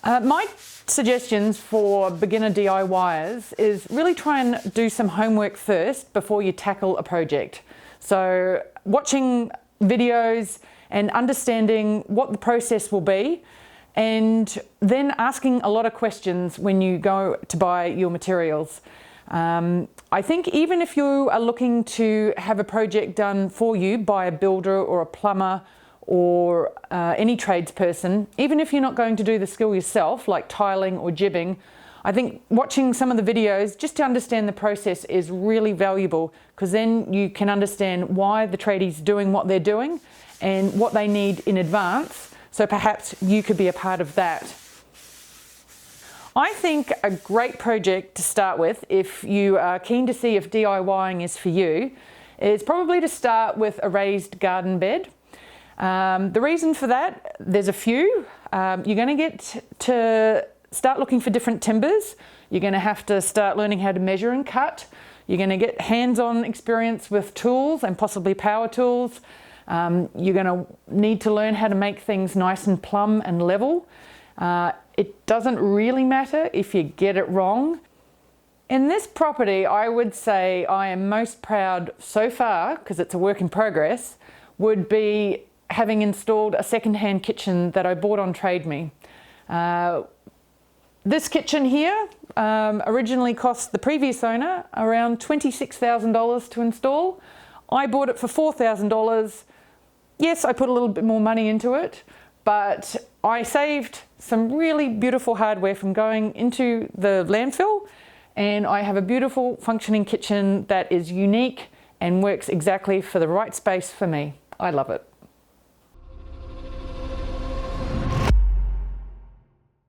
My suggestions for beginner DIYers is really try and do some homework first before you tackle a project. So watching videos and understanding what the process will be, and then asking a lot of questions when you go to buy your materials. I think even if you are looking to have a project done for you by a builder or a plumber or any tradesperson, even if you're not going to do the skill yourself, like tiling or jibbing, I think watching some of the videos just to understand the process is really valuable, because then you can understand why the tradie's doing what they're doing and what they need in advance. So perhaps you could be a part of that. I think a great project to start with, if you are keen to see if DIYing is for you, is probably to start with a raised garden bed. The reason for that, there's a few. You're going to get to start looking for different timbers. You're going to have to start learning how to measure and cut. You're going to get hands-on experience with tools and possibly power tools. You're going to need to learn how to make things nice and plumb and level. It doesn't really matter if you get it wrong. In this property, I would say I am most proud so far, because it's a work in progress, would be having installed a second-hand kitchen that I bought on Trade Me. This kitchen here originally cost the previous owner around $26,000 to install. I bought it for $4,000. Yes, I put a little bit more money into it, but I saved some really beautiful hardware from going into the landfill, and I have a beautiful functioning kitchen that is unique and works exactly for the right space for me. I love it.